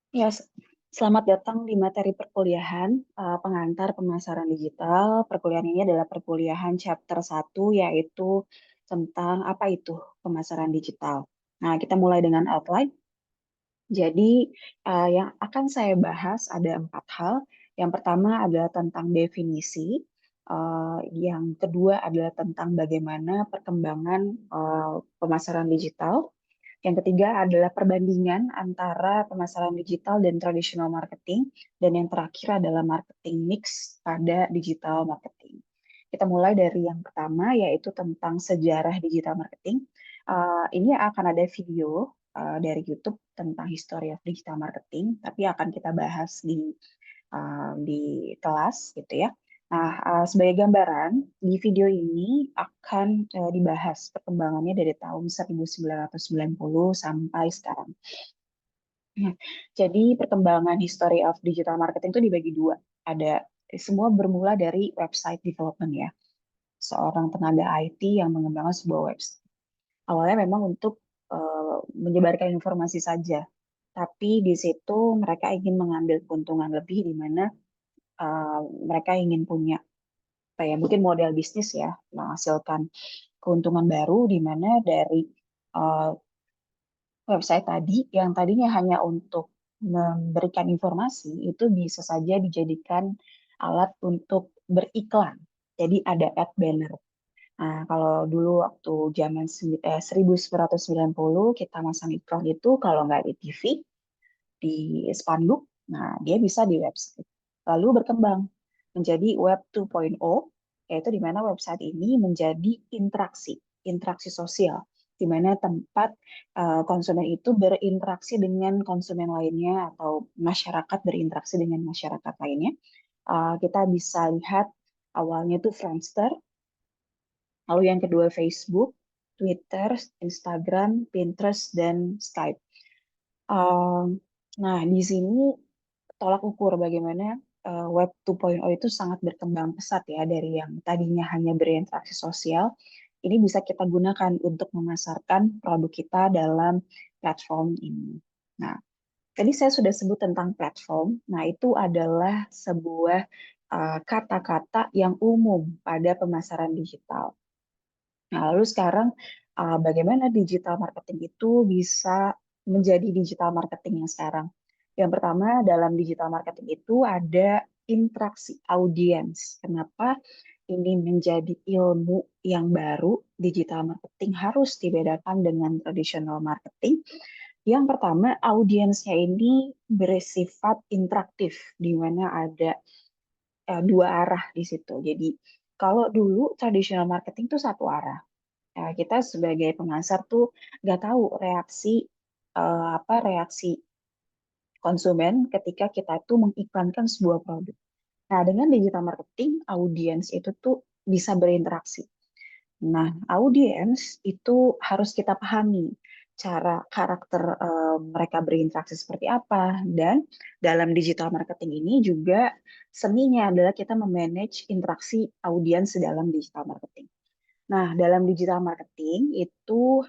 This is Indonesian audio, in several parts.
Ya, selamat datang di materi perkuliahan pengantar pemasaran digital. Perkuliahan ini adalah perkuliahan chapter 1 yaitu tentang apa itu pemasaran digital. Nah, kita mulai dengan outline. Jadi, yang akan saya bahas ada 4 hal. Yang pertama adalah tentang definisi. Yang kedua adalah tentang bagaimana perkembangan pemasaran digital. Yang ketiga adalah perbandingan antara pemasaran digital dan traditional marketing. Dan yang terakhir adalah marketing mix pada digital marketing. Kita mulai dari yang pertama, yaitu tentang sejarah digital marketing. Ini akan ada video dari YouTube tentang history of digital marketing, tapi akan kita bahas di kelas gitu ya. Nah, sebagai gambaran, di video ini akan dibahas perkembangannya dari tahun 1990 sampai sekarang. Nah, jadi perkembangan history of digital marketing itu dibagi dua. Ada semua bermula dari website development ya. Seorang tenaga IT yang mengembangkan sebuah website. Awalnya memang untuk menyebarkan informasi saja, tapi di situ mereka ingin mengambil keuntungan lebih di mana mereka ingin punya apa ya mungkin model bisnis ya menghasilkan keuntungan baru di mana dari uh, website tadi yang tadinya hanya untuk memberikan informasi itu bisa saja dijadikan alat untuk beriklan. Jadi ada ad banner. Nah, kalau dulu waktu zaman 1990 kita masang iklan itu kalau nggak di TV, di spanduk, nah dia bisa di website. Lalu berkembang menjadi Web 2.0, yaitu di mana website ini menjadi interaksi sosial, di mana tempat konsumen itu berinteraksi dengan konsumen lainnya atau masyarakat berinteraksi dengan masyarakat lainnya. Kita bisa lihat awalnya itu Friendster, lalu yang kedua Facebook, Twitter, Instagram, Pinterest, dan Skype. Um, nah, di sini tolak ukur bagaimana Web 2.0 itu sangat berkembang pesat ya dari yang tadinya hanya berinteraksi sosial, ini bisa kita gunakan untuk memasarkan produk kita dalam platform ini. Nah, tadi saya sudah sebut tentang platform. Nah, itu adalah sebuah kata-kata yang umum pada pemasaran digital. Nah, lalu sekarang bagaimana digital marketing itu bisa menjadi digital marketing yang sekarang? Yang pertama, dalam digital marketing itu ada interaksi audiens. Kenapa ini menjadi ilmu yang baru? Digital marketing harus dibedakan dengan traditional marketing. Yang pertama, audiensnya ini bersifat interaktif, di mana ada dua arah di situ. Jadi, kalau dulu traditional marketing itu satu arah. Kita sebagai pemasar tuh nggak tahu reaksi konsumen ketika kita tuh mengiklankan sebuah produk. Nah, dengan digital marketing, audiens itu tuh bisa berinteraksi. Nah, audiens itu harus kita pahami cara karakter mereka berinteraksi seperti apa. Dan dalam digital marketing ini juga seninya adalah kita memanage interaksi audiens dalam digital marketing. Nah, dalam digital marketing itu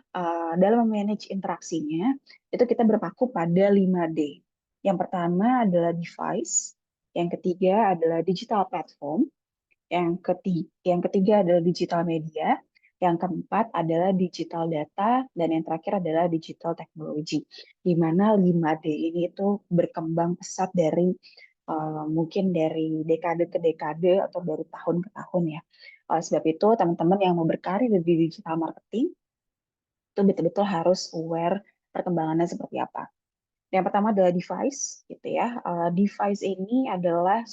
dalam memanage interaksinya itu kita berpaku pada 5D. Yang pertama adalah device, yang ketiga adalah digital platform, yang ketiga adalah digital media, yang keempat adalah digital data, dan yang terakhir adalah digital technology. Di mana 5D ini itu berkembang pesat dari mungkin dari dekade ke dekade atau dari tahun ke tahun ya. Oleh sebab itu, teman-teman yang mau berkarir di digital marketing itu betul-betul harus aware perkembangannya seperti apa. Yang pertama adalah device, gitu ya. Device ini adalah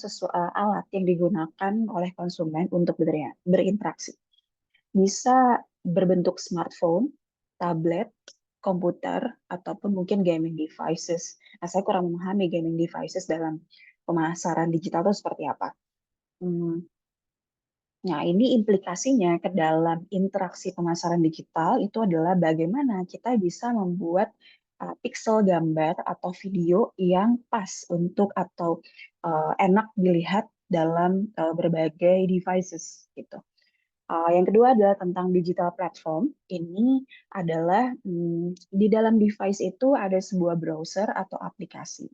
alat yang digunakan oleh konsumen untuk berinteraksi. Bisa berbentuk smartphone, tablet, komputer, ataupun mungkin gaming devices. Nah, saya kurang memahami gaming devices dalam pemasaran digital itu seperti apa. Hmm, Nah, ini implikasinya ke dalam interaksi pemasaran digital itu adalah bagaimana kita bisa membuat pixel gambar atau video yang pas untuk atau enak dilihat dalam berbagai devices gitu. Yang kedua adalah tentang digital platform. Ini adalah di dalam device itu ada sebuah browser atau aplikasi.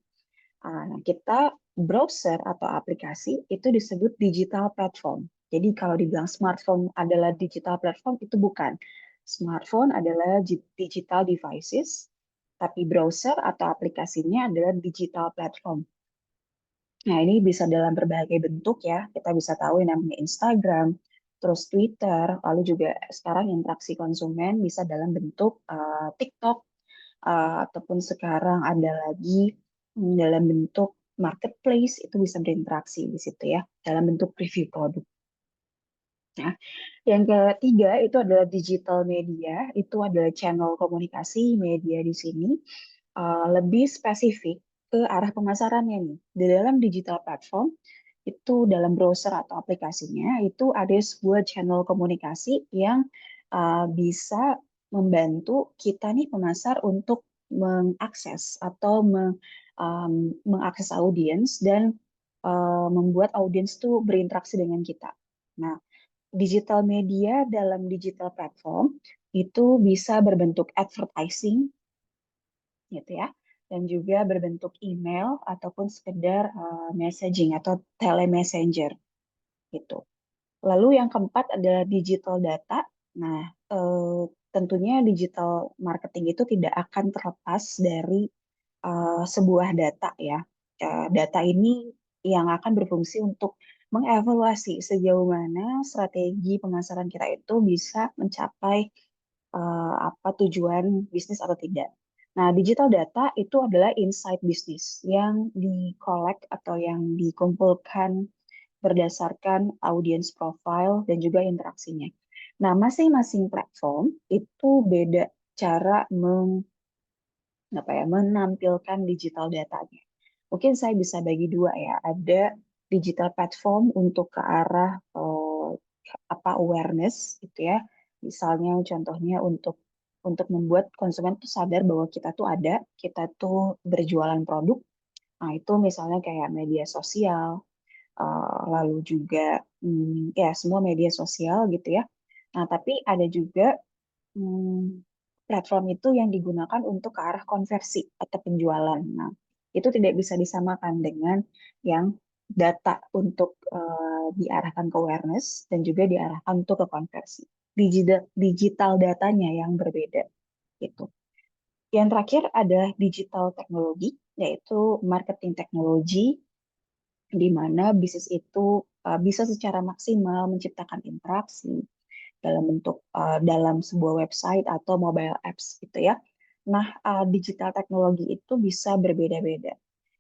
Nah, kita browser atau aplikasi itu disebut digital platform. Jadi kalau dibilang smartphone adalah digital platform, itu bukan. Smartphone adalah digital devices, tapi browser atau aplikasinya adalah digital platform. Nah, ini bisa dalam berbagai bentuk ya. Kita bisa tahu yang namanya Instagram, terus Twitter, lalu juga sekarang interaksi konsumen bisa dalam bentuk TikTok, ataupun sekarang ada lagi dalam bentuk marketplace, itu bisa berinteraksi di situ ya, dalam bentuk review produk. Nah, yang ketiga itu adalah digital media, itu adalah channel komunikasi media di sini lebih spesifik ke arah pemasarannya nih. Di dalam digital platform itu dalam browser atau aplikasinya itu ada sebuah channel komunikasi yang bisa membantu kita nih pemasar untuk mengakses atau mengakses audiens dan membuat audiens tuh berinteraksi dengan kita. Nah, digital media dalam digital platform itu bisa berbentuk advertising gitu ya, dan juga berbentuk email ataupun sekedar messaging atau telemessenger gitu. Lalu yang keempat adalah digital data. Nah, tentunya digital marketing itu tidak akan terlepas dari sebuah data ya. Data ini yang akan berfungsi untuk mengevaluasi sejauh mana strategi pemasaran kita itu bisa mencapai apa tujuan bisnis atau tidak. Nah, digital data itu adalah insight bisnis yang di-collect atau yang dikumpulkan berdasarkan audience profile dan juga interaksinya. Nah, masing-masing platform itu beda cara menampilkan digital datanya. Mungkin saya bisa bagi dua ya. Ada digital platform untuk ke arah awareness gitu ya. Misalnya contohnya untuk membuat konsumen tuh sadar bahwa kita tuh ada, kita tuh berjualan produk. Nah, itu misalnya kayak media sosial, lalu juga ya semua media sosial gitu ya. Nah, tapi ada juga platform itu yang digunakan untuk ke arah konversi atau penjualan. Nah, itu tidak bisa disamakan dengan yang data untuk diarahkan ke awareness dan juga diarahkan untuk ke konversi. Digital datanya yang berbeda gitu. Yang terakhir ada digital teknologi, yaitu marketing teknologi, di mana bisnis itu bisa secara maksimal menciptakan interaksi dalam sebuah website atau mobile apps gitu ya. Nah, digital teknologi itu bisa berbeda-beda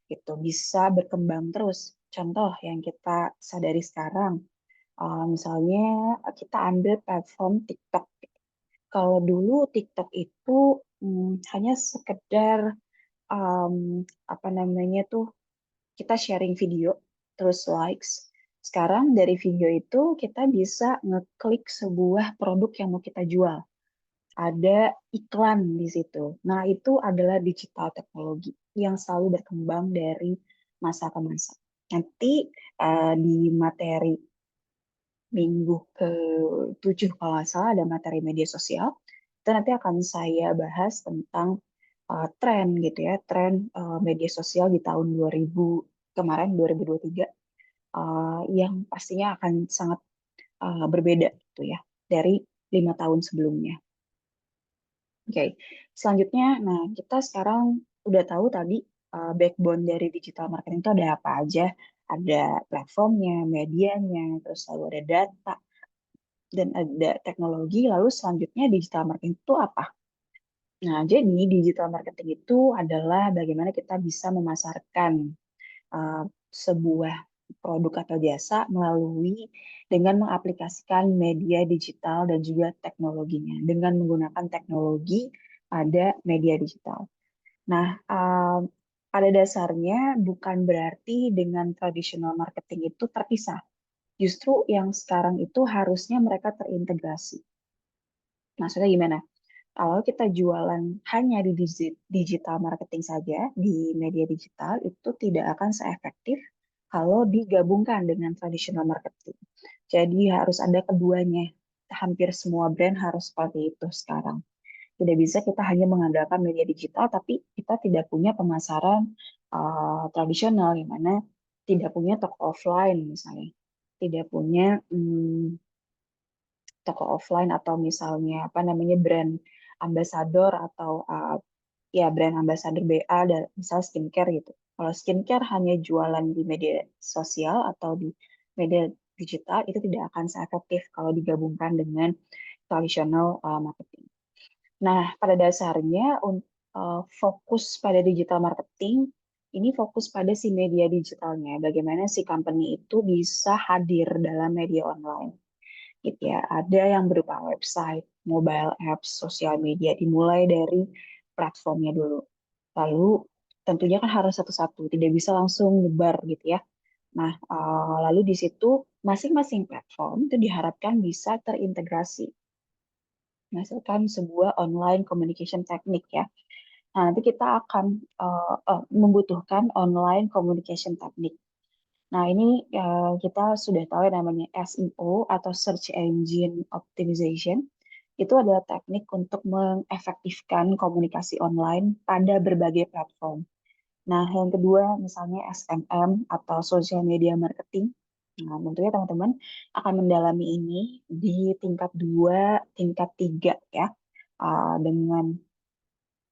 gitu, bisa berkembang terus. Contoh yang kita sadari sekarang, misalnya kita ambil platform TikTok. Kalau dulu TikTok itu hanya sekedar um, apa namanya tuh kita sharing video, terus likes. Sekarang dari video itu kita bisa ngeklik sebuah produk yang mau kita jual. Ada iklan di situ. Nah, itu adalah digital teknologi yang selalu berkembang dari masa ke masa. Nanti di materi minggu ke-7 kalau nggak salah ada materi media sosial. Itu nanti akan saya bahas tentang tren gitu ya, tren media sosial di tahun 2000 kemarin 2023 yang pastinya akan sangat berbeda gitu ya dari 5 tahun sebelumnya. Oke, selanjutnya, nah kita sekarang udah tahu tadi backbone dari digital marketing itu ada apa aja. Ada platformnya, medianya, terus lalu ada data, dan ada teknologi. Lalu selanjutnya digital marketing itu apa? Nah, jadi digital marketing itu adalah bagaimana kita bisa memasarkan uh, sebuah produk atau jasa melalui dengan mengaplikasikan media digital dan juga teknologinya dengan menggunakan teknologi pada media digital. Nah, pada dasarnya bukan berarti dengan traditional marketing itu terpisah. Justru yang sekarang itu harusnya mereka terintegrasi. Maksudnya gimana? Kalau kita jualan hanya di digital marketing saja, di media digital, itu tidak akan seefektif kalau digabungkan dengan traditional marketing. Jadi harus ada keduanya. Hampir semua brand harus seperti itu sekarang. Tidak bisa kita hanya mengandalkan media digital, tapi kita tidak punya pemasaran tradisional, yang mana tidak punya toko offline misalnya, tidak punya toko offline atau misalnya apa namanya brand ambassador atau ya brand ambassador BA dan misal skincare gitu. Kalau skincare hanya jualan di media sosial atau di media digital itu tidak akan seefektif kalau digabungkan dengan tradisional marketing. Nah, pada dasarnya fokus pada digital marketing ini fokus pada si media digitalnya, bagaimana si company itu bisa hadir dalam media online gitu ya. Ada yang berupa website, mobile apps, sosial media, dimulai dari platformnya dulu. Lalu tentunya kan harus satu-satu, tidak bisa langsung nyebar gitu ya. Nah, lalu di situ masing-masing platform itu diharapkan bisa terintegrasi, menghasilkan sebuah online communication technique ya. Nah, nanti kita akan membutuhkan online communication technique. Nah, ini kita sudah tahu yang namanya SEO atau Search Engine Optimization. Itu adalah teknik untuk mengefektifkan komunikasi online pada berbagai platform. Nah, yang kedua misalnya SMM atau Social Media Marketing. Nah, tentunya teman-teman akan mendalami ini di tingkat 2, tingkat 3 ya. Dengan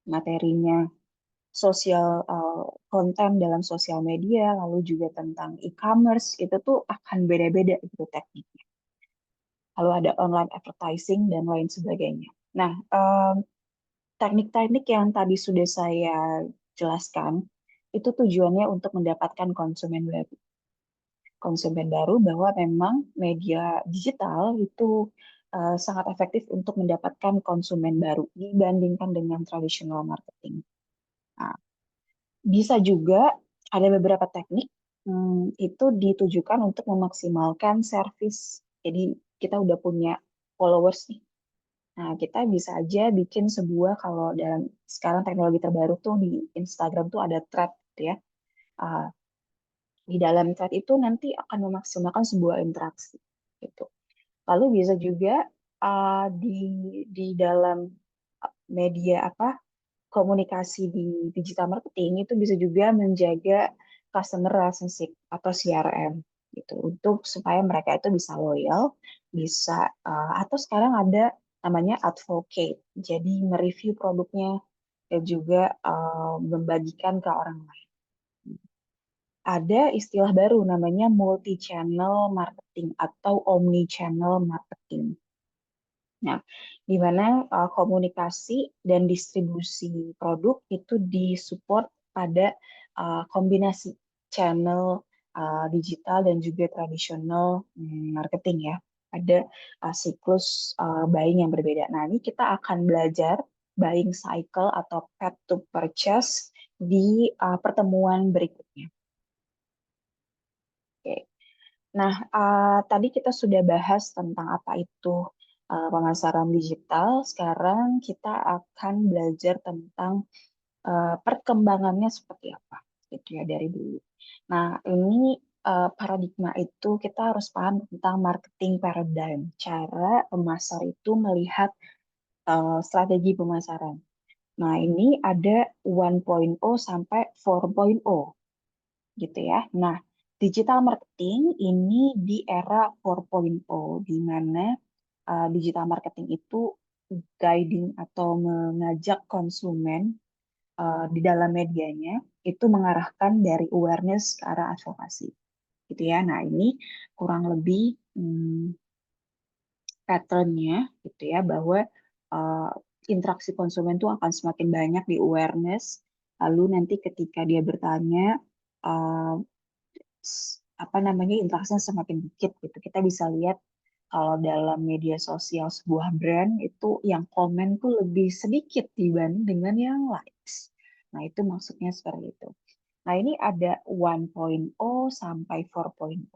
materinya sosial konten dalam sosial media, lalu juga tentang e-commerce, itu tuh akan beda-beda itu tekniknya. Lalu ada online advertising dan lain sebagainya. Nah, teknik-teknik yang tadi sudah saya jelaskan, itu tujuannya untuk mendapatkan konsumen baru. Konsumen baru bahwa memang media digital itu sangat efektif untuk mendapatkan konsumen baru dibandingkan dengan traditional marketing. Nah, bisa juga ada beberapa teknik itu ditujukan untuk memaksimalkan service. Jadi kita udah punya followers nih. Nah, kita bisa aja bikin sebuah kalau dalam sekarang teknologi terbaru tuh di Instagram tuh ada thread gitu ya. Ah, di dalam thread itu nanti akan memaksimalkan sebuah interaksi gitu. Lalu bisa juga di dalam media apa komunikasi di digital marketing itu bisa juga menjaga customer relationship atau CRM gitu untuk supaya mereka itu bisa loyal, bisa atau sekarang ada namanya advocate. Jadi mereview produknya dan juga membagikan ke orang lain. Ada istilah baru namanya multi-channel marketing atau omni-channel marketing. Nah, di mana komunikasi dan distribusi produk itu disupport pada kombinasi channel digital dan juga tradisional marketing ya. Ada siklus buying yang berbeda. Nah, ini kita akan belajar buying cycle atau path to purchase di pertemuan berikutnya. Oke. Nah, tadi kita sudah bahas tentang apa itu pemasaran digital. Sekarang kita akan belajar tentang perkembangannya seperti apa, gitu ya dari dulu. Nah, ini paradigma itu kita harus paham tentang marketing paradigm, cara pemasar itu melihat strategi pemasaran. Nah, ini ada 1.0 sampai 4.0 gitu ya. Nah, digital marketing ini di era 4.0 di mana digital marketing itu guiding atau mengajak konsumen di dalam medianya itu mengarahkan dari awareness ke arah advokasi gitu ya. Nah, ini kurang lebih patternnya gitu ya bahwa uh, interaksi konsumen itu akan semakin banyak di awareness. Lalu nanti ketika dia bertanya uh, apa namanya interaksinya semakin dikit gitu. Kita bisa lihat kalau dalam media sosial sebuah brand itu yang komen tuh lebih sedikit dibanding dengan yang likes. Nah, itu maksudnya seperti itu. Nah, ini ada 1.0 sampai 4.0.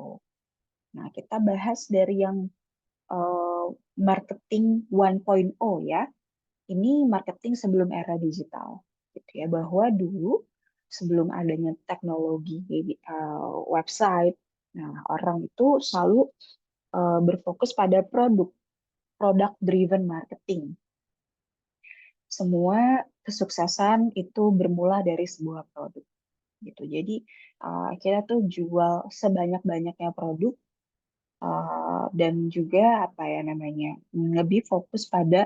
Nah, kita bahas dari yang uh, marketing 1.0 ya. Ini marketing sebelum era digital. Gitu ya, bahwa dulu sebelum adanya teknologi website, nah orang itu selalu berfokus pada produk, product driven marketing. Semua kesuksesan itu bermula dari sebuah produk. gitu. Jadi kita tuh jual sebanyak-banyaknya produk, dan juga apa ya namanya, lebih fokus pada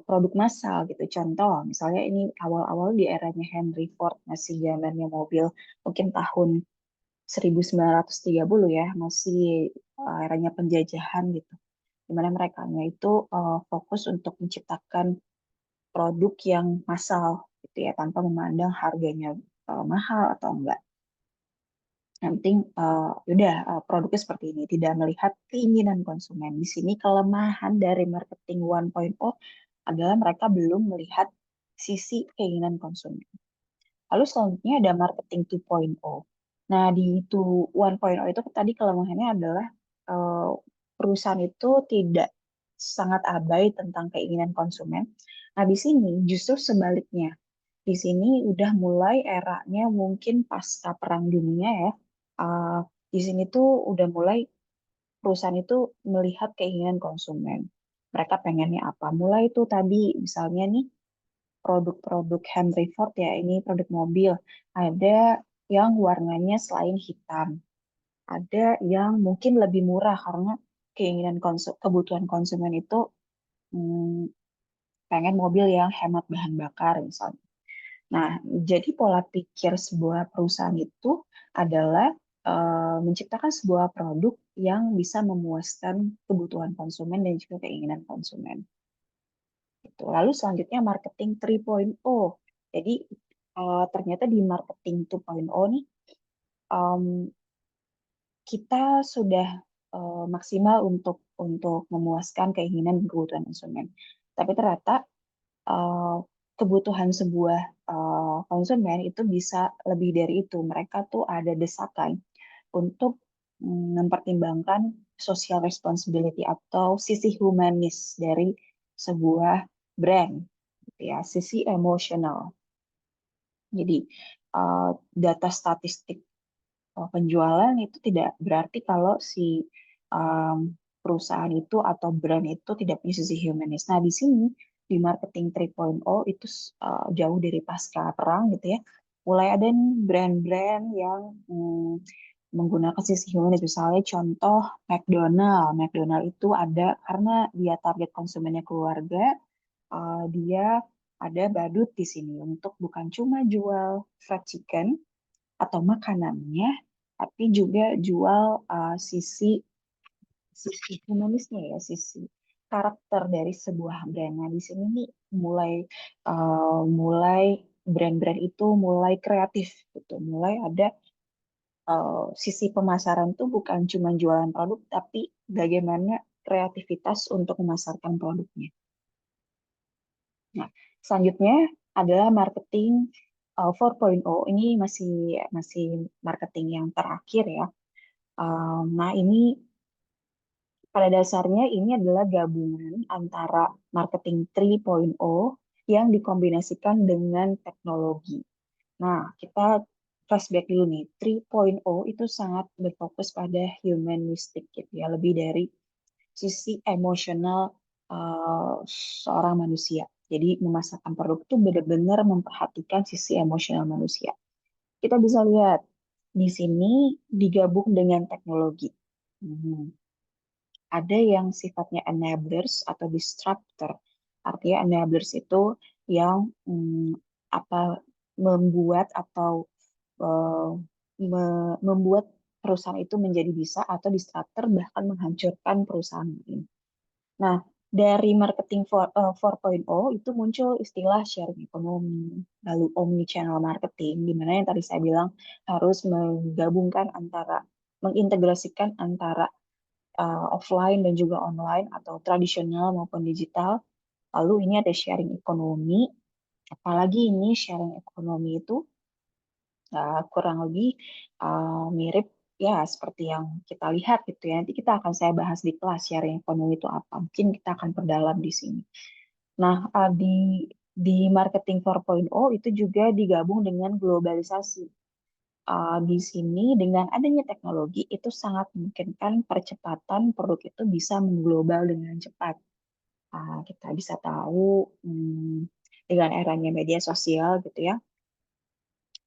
produk massal gitu. Contoh, misalnya ini awal-awal di eranya Henry Ford, masih zamannya mobil, mungkin tahun 1930 ya, masih eranya penjajahan gitu. Di mana mereka itu fokus untuk menciptakan produk yang massal gitu ya, tanpa memandang harganya mahal atau enggak. Yang penting udah produknya seperti ini, tidak melihat keinginan konsumen. Di sini kelemahan dari marketing 1.0 adalah mereka belum melihat sisi keinginan konsumen. Lalu selanjutnya ada marketing 2.0. Nah, di 1.0 itu tadi kelemahannya adalah eh, perusahaan itu tidak sangat abai tentang keinginan konsumen. Nah, di sini justru sebaliknya. Di sini udah mulai eranya mungkin pasca Perang Dunia ya. Eh, di sini tuh udah mulai perusahaan itu melihat keinginan konsumen. Mereka pengennya apa? Mulai itu tadi misalnya nih produk-produk Henry Ford ya, ini produk mobil. Ada yang warnanya selain hitam, ada yang mungkin lebih murah karena kebutuhan konsumen itu hmm, pengen mobil yang hemat bahan bakar misalnya. Nah, jadi pola pikir sebuah perusahaan itu adalah menciptakan sebuah produk yang bisa memuaskan kebutuhan konsumen dan juga keinginan konsumen. Gitu. Lalu selanjutnya marketing 3.0. Jadi ternyata di marketing 2.0 nih em, kita sudah maksimal untuk memuaskan keinginan dan kebutuhan konsumen. Tapi ternyata eh, kebutuhan sebuah konsumen itu bisa lebih dari itu. Mereka tuh ada desakan untuk mempertimbangkan social responsibility atau sisi humanis dari sebuah brand, gitu ya, sisi emosional. Jadi uh, data statistik penjualan itu tidak berarti kalau si um, perusahaan itu atau brand itu tidak punya sisi humanis. Nah, di sini di marketing 3.0 itu jauh dari pasca perang gitu ya. Mulai ada nih brand-brand yang menggunakan sisi humanis. Misalnya contoh McDonald. McDonald itu ada karena dia target konsumennya keluarga, dia ada badut di sini untuk bukan cuma jual fried chicken atau makanannya, tapi juga jual sisi sisi humanisnya ya, sisi karakter dari sebuah brand. Nah, di sini nih mulai brand-brand itu mulai kreatif gitu, mulai ada sisi pemasaran tuh bukan cuma jualan produk, tapi bagaimana kreativitas untuk memasarkan produknya. Nah, selanjutnya adalah marketing 4.0. Ini masih masih marketing yang terakhir ya. Nah, ini pada dasarnya ini adalah gabungan antara marketing 3.0 yang dikombinasikan dengan teknologi. Nah, kita flashback dulu nih. 3.0 itu sangat berfokus pada humanistik gitu ya, lebih dari sisi emosional seorang manusia. Jadi memasarkan produk itu benar-benar memperhatikan sisi emosional manusia. Kita bisa lihat di sini digabung dengan teknologi. Hmm. Ada yang sifatnya enablers atau disruptor. Artinya enablers itu yang apa membuat atau eh, membuat perusahaan itu menjadi bisa, atau disruptor bahkan menghancurkan perusahaan ini. Nah, dari marketing 4.0 itu muncul istilah sharing economy, lalu omni-channel marketing, di mana yang tadi saya bilang harus menggabungkan antara, mengintegrasikan antara offline dan juga online atau tradisional maupun digital. Lalu ini ada sharing economy, apalagi ini sharing economy itu kurang lebih mirip ya seperti yang kita lihat gitu ya. Nanti kita akan saya bahas di kelas sharing ekonomi itu apa. Mungkin kita akan perdalam di sini. Nah, di marketing 4.0 itu juga digabung dengan globalisasi. Di sini dengan adanya teknologi itu sangat memungkinkan percepatan produk itu bisa mengglobal dengan cepat. Kita bisa tahu dengan eranya media sosial gitu ya,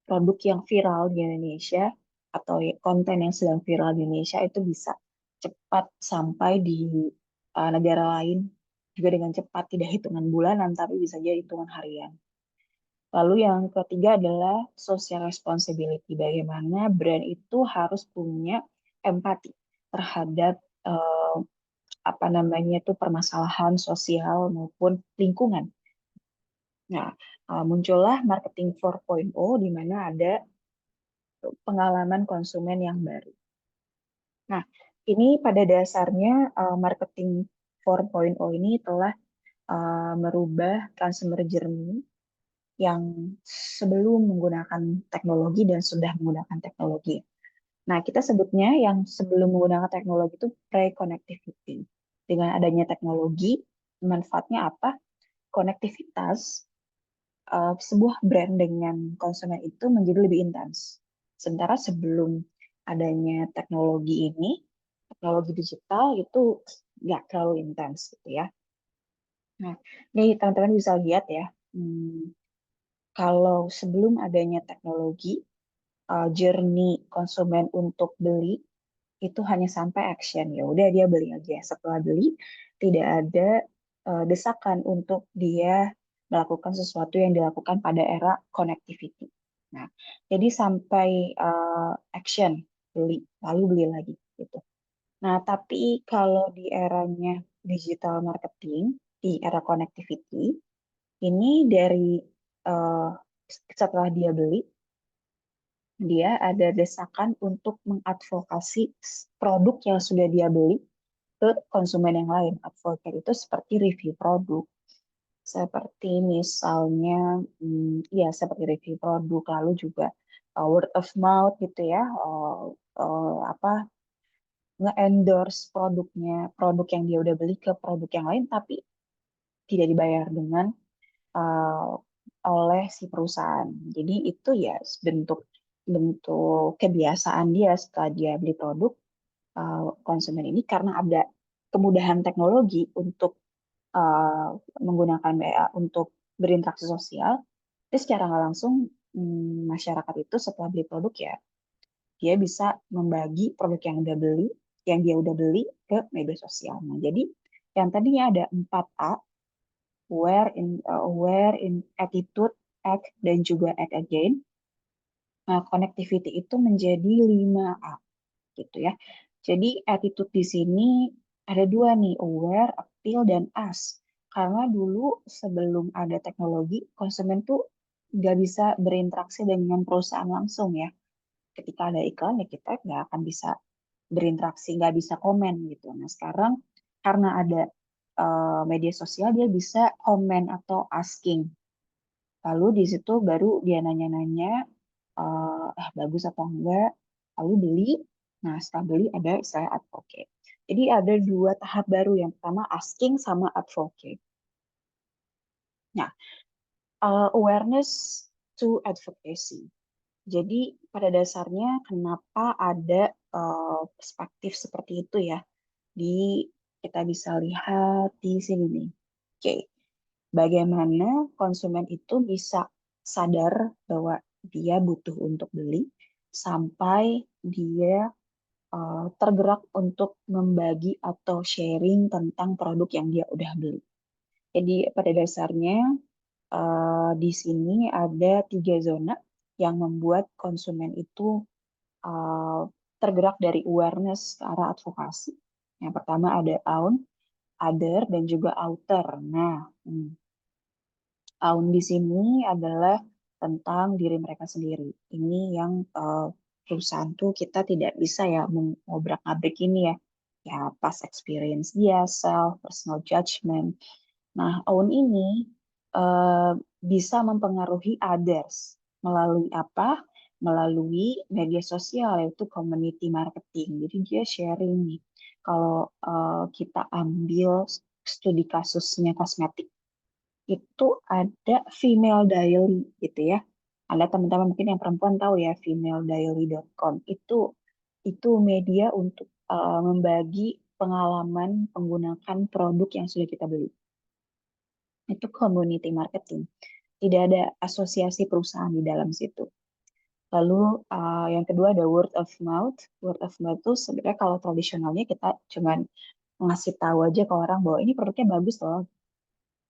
produk yang viral di Indonesia atau konten yang sedang viral di Indonesia itu bisa cepat sampai di negara lain juga dengan cepat, tidak hitungan bulanan, tapi bisa jadi hitungan harian. Lalu yang ketiga adalah social responsibility. Bagaimana brand itu harus punya empati terhadap eh, apa namanya itu permasalahan sosial maupun lingkungan. Nah, muncullah marketing 4.0 di mana ada pengalaman konsumen yang baru. Nah, ini pada dasarnya marketing 4.0 ini telah merubah consumer journey yang sebelum menggunakan teknologi dan sudah menggunakan teknologi. Nah, kita sebutnya yang sebelum menggunakan teknologi itu pre-connectivity. Dengan adanya teknologi, manfaatnya apa? Konektivitas sebuah brand dengan konsumen itu menjadi lebih intens. Sementara sebelum adanya teknologi ini, teknologi digital itu nggak terlalu intens gitu ya. Nah, ini teman-teman bisa lihat ya, kalau sebelum adanya teknologi, journey konsumen untuk beli itu hanya sampai action. Ya udah dia beli aja. Setelah beli, tidak ada desakan untuk dia melakukan sesuatu yang dilakukan pada era connectivity. Nah, jadi sampai action beli, lalu beli lagi gitu. Nah, tapi kalau di eranya digital marketing, di era connectivity, ini dari eh, setelah dia beli, dia ada desakan untuk mengadvokasi produk yang sudah dia beli ke konsumen yang lain. Advocate itu seperti review produk, seperti misalnya, ya seperti review produk, lalu juga word of mouth gitu ya, apa nge-endorse produknya, produk yang dia udah beli ke produk yang lain, tapi tidak dibayar dengan uh, oleh si perusahaan. Jadi itu ya bentuk bentuk kebiasaan dia setelah dia beli produk konsumen ini karena ada kemudahan teknologi untuk uh, menggunakan WA untuk berinteraksi sosial. Jadi secara nggak langsung masyarakat itu setelah beli produk ya dia bisa membagi produk yang dia udah beli ke media sosial. Nah, jadi yang tadinya ada 4A, aware in attitude, act, dan juga act again. Nah, connectivity itu menjadi 5A gitu ya. Jadi attitude di sini ada dua nih, aware, appeal, dan ask. Karena dulu sebelum ada teknologi, konsumen tuh nggak bisa berinteraksi dengan perusahaan langsung ya. Ketika ada iklan ya kita nggak akan bisa berinteraksi, nggak bisa komen gitu. Nah sekarang karena ada media sosial dia bisa komen atau asking. Lalu di situ baru dia nanya-nanya, bagus atau enggak, lalu beli. Nah, setelah beli ada istilah advocate. Jadi ada dua tahap baru. Yang pertama asking sama advocate. Nah, awareness to advocacy. Jadi pada dasarnya kenapa ada perspektif seperti itu ya? Di kita bisa lihat di sini nih. Oke, bagaimana konsumen itu bisa sadar bahwa dia butuh untuk beli sampai dia tergerak untuk membagi atau sharing tentang produk yang dia udah beli. Jadi pada dasarnya di sini ada 3 zona yang membuat konsumen itu uh, tergerak dari awareness ke arah advokasi. Yang pertama ada own, other, dan juga outer. Nah, own di sini adalah tentang diri mereka sendiri. Ini yang perusahaan tuh kita tidak bisa ya mengobrak-abrik ini ya. Ya, past experience dia, self, personal judgment. Nah, own ini eh, bisa mempengaruhi others. Melalui apa? Melalui media sosial, yaitu community marketing. Jadi dia sharing nih. Kalau kita ambil studi kasusnya kosmetik, itu ada female diary gitu ya. Ada teman-teman mungkin yang perempuan tahu ya femaledairy.com. Itu media untuk membagi pengalaman menggunakan produk yang sudah kita beli. Itu community marketing. Tidak ada asosiasi perusahaan di dalam situ. Lalu yang kedua ada word of mouth. Word of mouth itu sebenarnya kalau tradisionalnya kita cuman ngasih tahu aja ke orang bahwa ini produknya bagus loh.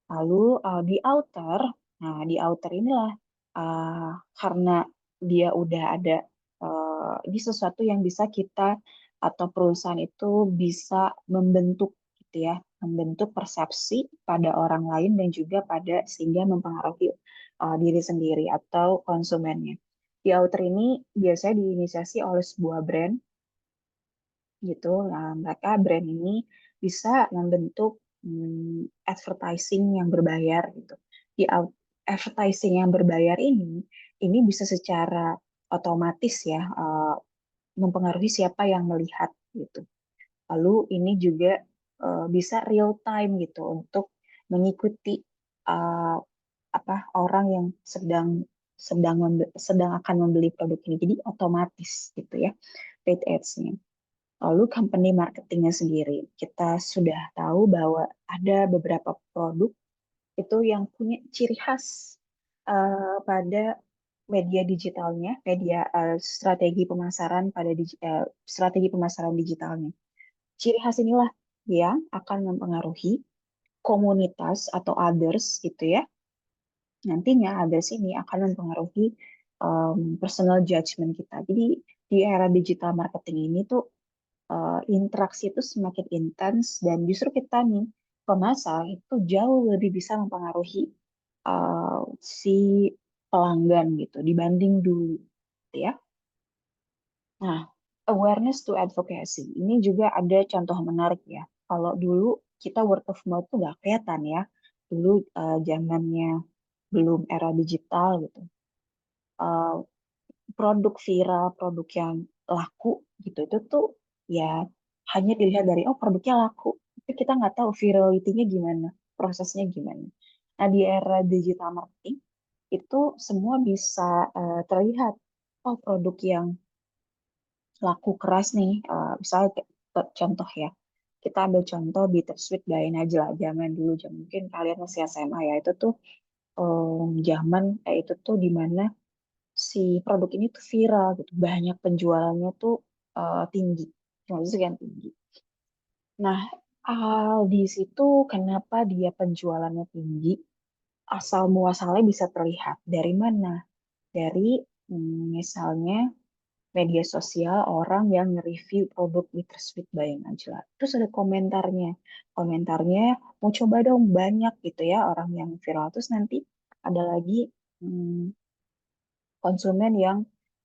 Lalu di outer, nah di outer inilah uh, karena dia udah ada, ini sesuatu yang bisa kita atau perusahaan itu bisa membentuk gitu ya, membentuk persepsi pada orang lain dan juga pada sehingga mempengaruhi diri sendiri atau konsumennya. Di outer ini biasanya diinisiasi oleh sebuah brand gitu. Nah, mereka brand ini bisa membentuk advertising yang berbayar gitu. Di advertising yang berbayar ini bisa secara otomatis ya mempengaruhi siapa yang melihat gitu. Lalu ini juga bisa real time gitu untuk mengikuti uh, apa orang yang sedang sedang akan membeli produk ini. Jadi otomatis gitu ya paid ads-nya. Lalu company marketingnya sendiri, kita sudah tahu bahwa ada beberapa produk itu yang punya ciri khas pada media digitalnya, media strategi pemasaran pada strategi pemasaran digitalnya. Ciri khas inilah yang akan mempengaruhi komunitas atau others gitu ya. Nantinya others ini akan mempengaruhi personal judgment kita. Jadi di era digital marketing ini tuh interaksi itu semakin intens dan justru kita nih pemasar itu jauh lebih bisa mempengaruhi si pelanggan gitu dibanding dulu gitu ya. Nah, awareness to advocacy ini juga ada contoh menarik ya. Kalau dulu kita word of mouth tuh nggak kelihatan ya. Dulu zamannya belum era digital gitu. Eh, Produk viral, produk yang laku gitu itu tuh ya hanya dilihat dari oh produknya laku, tapi kita nggak tahu virality-nya gimana, prosesnya gimana. Nah di era digital marketing itu semua bisa terlihat. Oh produk yang laku keras nih, misalnya contoh ya, kita ambil contoh Bittersweet by Najla zaman dulu, mungkin kalian masih SMA ya, itu tuh zaman itu tuh di mana si produk ini tuh viral gitu, banyak penjualannya tuh tinggi, maksudnya sekian tinggi. Nah, di situ kenapa dia penjualannya tinggi? Asal muasalnya bisa terlihat dari mana? Dari misalnya media sosial orang yang nge-review produk Bittersweet by Najla. Terus ada komentarnya. Komentarnya mau coba dong banyak gitu ya orang yang viral. Terus nanti ada lagi hmm, konsumen yang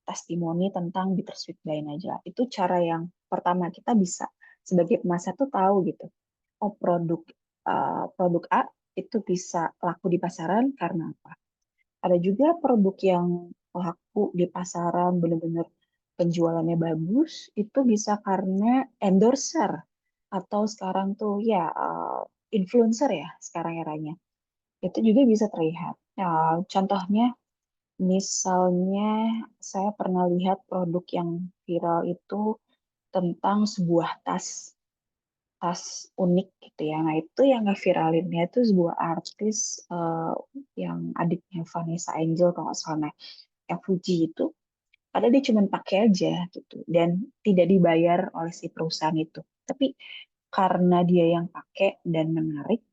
testimoni tentang Bittersweet by Najla. Itu cara yang pertama kita bisa sebagai pemasar tuh tahu gitu. Oh produk A itu bisa laku di pasaran karena apa? Ada juga produk yang laku di pasaran benar-benar penjualannya bagus itu bisa karena endorser atau sekarang tuh ya influencer ya sekarang eranya. Itu juga bisa terlihat. Contohnya misalnya saya pernah lihat produk yang viral itu tentang sebuah tas unik gitu ya. Nah itu yang ngeviralinnya itu sebuah artis yang adiknya Vanessa Angel kalau nggak salah. Nah, yang Fuji itu, padahal dia cuma pakai aja gitu dan tidak dibayar oleh si perusahaan itu. Tapi karena dia yang pakai dan menarik,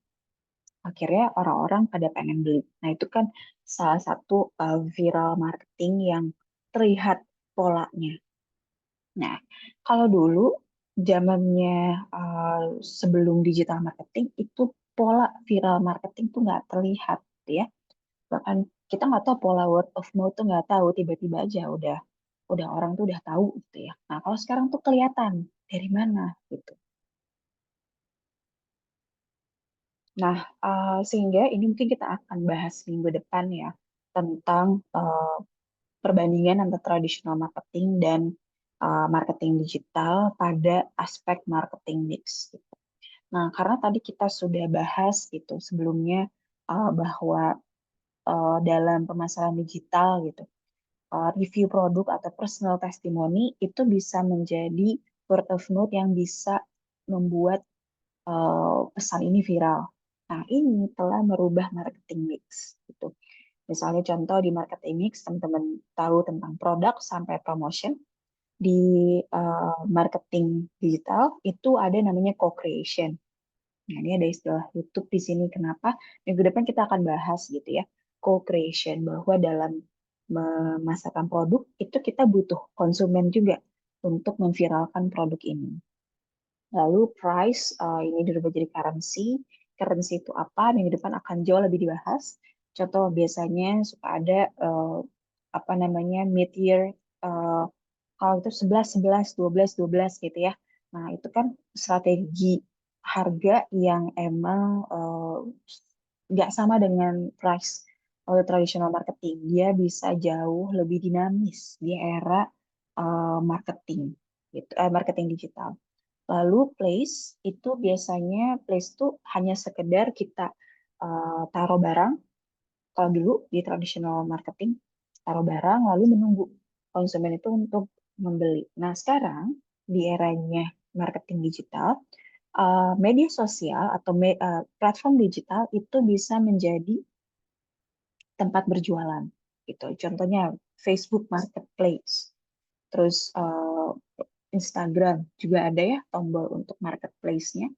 akhirnya orang-orang pada pengen beli. Nah, itu kan salah satu viral marketing yang terlihat polanya. Nah, kalau dulu zamannya uh, sebelum digital marketing itu pola viral marketing tuh nggak terlihat, gitu ya. Bahkan kita nggak tahu pola word of mouth tuh nggak tahu, tiba-tiba aja udah orang tuh udah tahu gitu ya. Nah, kalau sekarang tuh kelihatan dari mana gitu. Nah, sehingga ini mungkin kita akan bahas minggu depan ya tentang perbandingan antara tradisional marketing dan marketing digital pada aspek marketing mix. Gitu. Nah, karena tadi kita sudah bahas gitu sebelumnya bahwa dalam pemasaran digital gitu, review produk atau personal testimony itu bisa menjadi word of mouth yang bisa membuat pesan ini viral. Nah, ini telah merubah marketing mix gitu. Misalnya contoh di marketing mix, teman-teman tahu tentang produk sampai promotion. Di marketing digital itu ada namanya co-creation. Nah, ini ada istilah YouTube di sini. Kenapa? Minggu depan kita akan bahas gitu ya. Co-creation, bahwa dalam memasarkan produk itu kita butuh konsumen juga untuk memviralkan produk ini. Lalu price, ini dirubah jadi currency. Currency itu apa? Minggu depan akan jauh lebih dibahas. Contoh biasanya suka ada apa namanya mid-year, eh, kalau itu 11, 11, 12, 12 gitu ya. Nah, itu kan strategi harga yang emang nggak sama dengan price traditional marketing. Dia bisa jauh lebih dinamis di era marketing gitu, marketing digital. Lalu place itu biasanya place itu hanya sekedar kita taruh barang. Kalau dulu di traditional marketing taruh barang lalu menunggu konsumen itu untuk membeli. Nah, sekarang di eranya marketing digital, media sosial atau platform digital itu bisa menjadi tempat berjualan gitu. Contohnya Facebook Marketplace, terus Instagram juga ada ya tombol untuk marketplace-nya.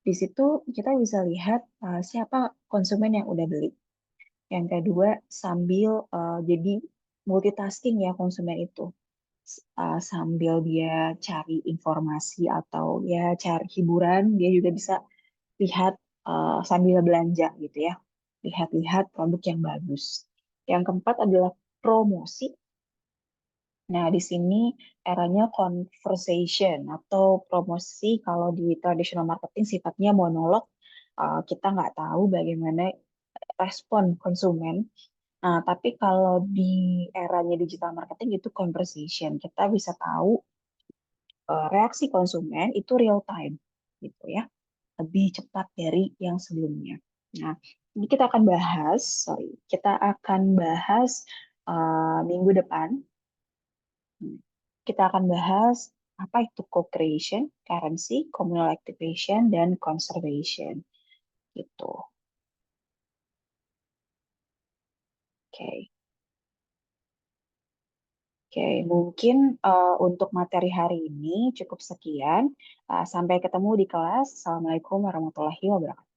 Di situ kita bisa lihat siapa konsumen yang udah beli. Yang kedua, sambil jadi multitasking ya konsumen itu. Sambil dia cari informasi atau ya cari hiburan, dia juga bisa lihat sambil belanja gitu ya. Lihat-lihat produk yang bagus. Yang keempat adalah promosi. Nah, di sini eranya conversation atau promosi. Kalau di traditional marketing sifatnya monolog. Kita nggak tahu bagaimana respon konsumen. Nah, tapi kalau di eranya digital marketing itu conversation. Kita bisa tahu reaksi konsumen itu real time, gitu ya. Lebih cepat dari yang sebelumnya. Nah, ini kita akan bahas, kita akan bahas minggu depan. Kita akan bahas apa itu co-creation, currency, communal activation, dan conservation. Gitu. Oke. Oke, mungkin untuk materi hari ini cukup sekian. Sampai ketemu di kelas. Assalamualaikum warahmatullahi wabarakatuh.